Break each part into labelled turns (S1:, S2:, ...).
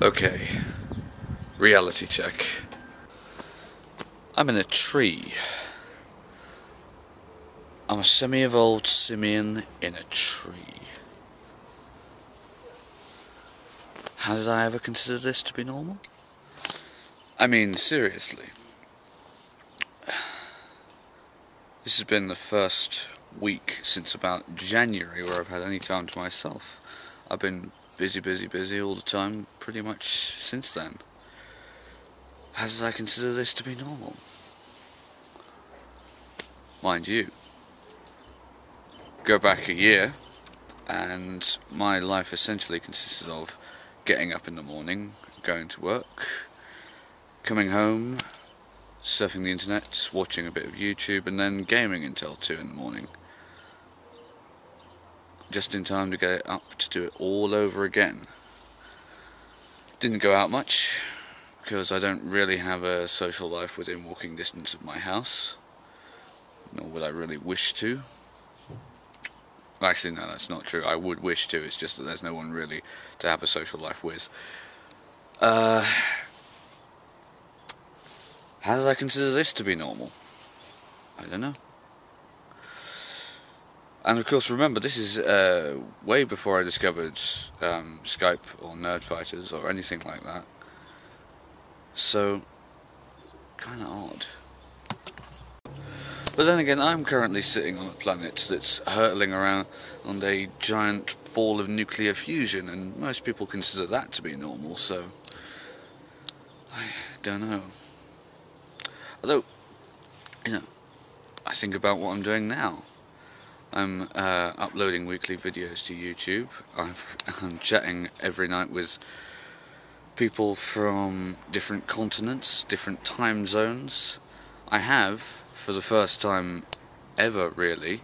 S1: Okay, reality check. I'm in a tree. I'm a semi-evolved simian in a tree. How did I ever consider this to be normal? I mean, seriously. This has been the first week since about January where I've had any time to myself. I've been busy all the time pretty much since then. How did I consider this to be normal? Mind you, go back a year and my life essentially consisted of getting up in the morning, going to work, coming home, surfing the internet, watching a bit of YouTube, and then gaming until 2 in the morning. Just in time to get up to do it all over again. Didn't go out much, because I don't really have a social life within walking distance of my house, nor would I really wish to. Actually, no, that's not true. I would wish to, it's just that there's no one really to have a social life with. How did I consider this to be normal? I don't know. And of course, remember, this is way before I discovered Skype or Nerdfighters or anything like that. So, kinda odd. But then again, I'm currently sitting on a planet that's hurtling around on a giant ball of nuclear fusion, and most people consider that to be normal, so I don't know. Although, you know, I think about what I'm doing now. I'm uploading weekly videos to YouTube. I'm chatting every night with people from different continents, different time zones. I have, for the first time ever really,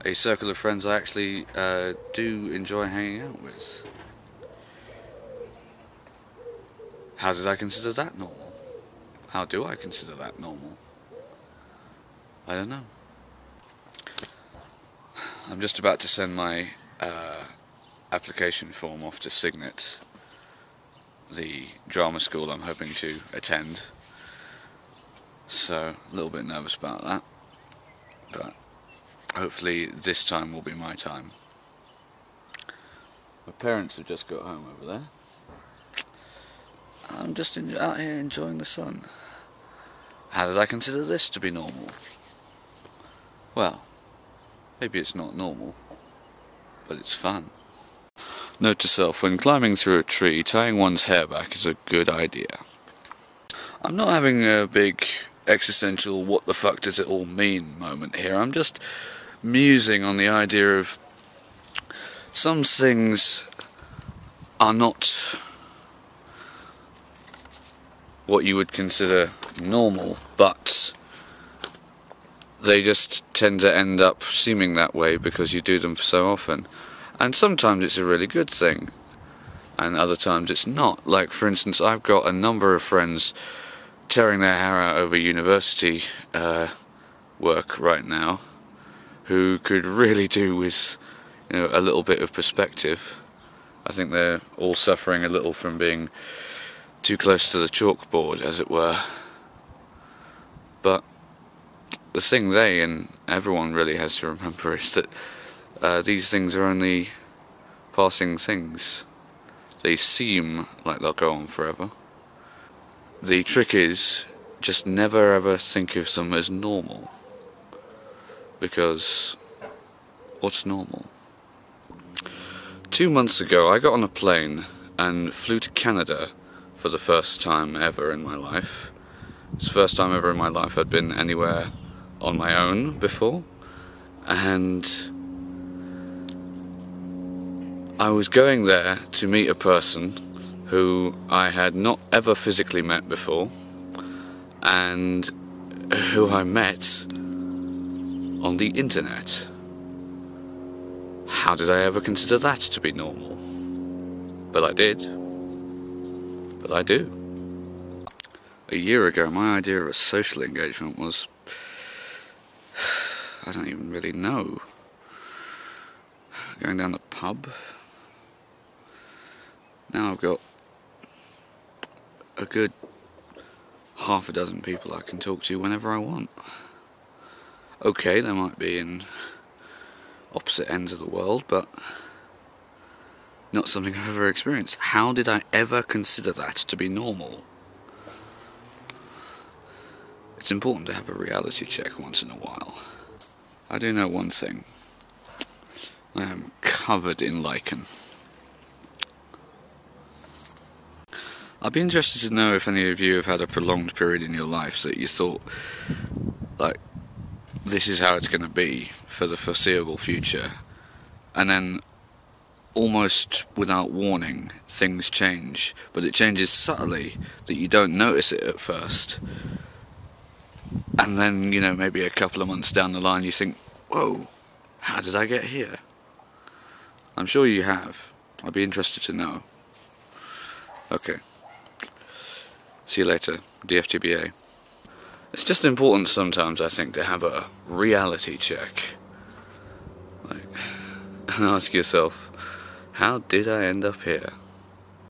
S1: a circle of friends I actually do enjoy hanging out with. How did I consider that normal? How do I consider that normal? I don't know. I'm just about to send my application form off to Signet, the drama school I'm hoping to attend. So, a little bit nervous about that, but hopefully this time will be my time. My parents have just got home over there. I'm just out here enjoying the sun. How did I consider this to be normal? Well, maybe it's not normal, but it's fun. Note to self, when climbing through a tree, tying one's hair back is a good idea. I'm not having a big existential what the fuck does it all mean moment here. I'm just musing on the idea of some things are not what you would consider normal, but they just tend to end up seeming that way because you do them so often. And sometimes it's a really good thing, and other times it's not. Like, for instance, I've got a number of friends tearing their hair out over university work right now, who could really do with, you know, a little bit of perspective. I think they're all suffering a little from being too close to the chalkboard, as it were. But the thing they and everyone really has to remember is that these things are only passing things. They seem like they'll go on forever. The trick is, just never ever think of them as normal. Because, what's normal? 2 months ago I got on a plane and flew to Canada for the first time ever in my life. It's the first time ever in my life I'd been anywhere on my own before. And I was going there to meet a person who I had not ever physically met before, and who I met on the internet. How did I ever consider that to be normal? But I did. But I do. A year ago, my idea of a social engagement was, I don't even really know. Going down the pub. Now I've got a good half a dozen people I can talk to whenever I want. Okay, they might be in opposite ends of the world, but not something I've ever experienced. How did I ever consider that to be normal? It's important to have a reality check once in a while. I do know one thing. I am covered in lichen. I'd be interested to know if any of you have had a prolonged period in your life that you thought, like, this is how it's going to be for the foreseeable future, and then almost without warning things change, but it changes subtly that you don't notice it at first, and then, you know, maybe a couple of months down the line you think, whoa, how did I get here? I'm sure you have. I'd be interested to know. Okay. See you later, DFTBA. It's just important sometimes, I think, to have a reality check. Like, and ask yourself, how did I end up here?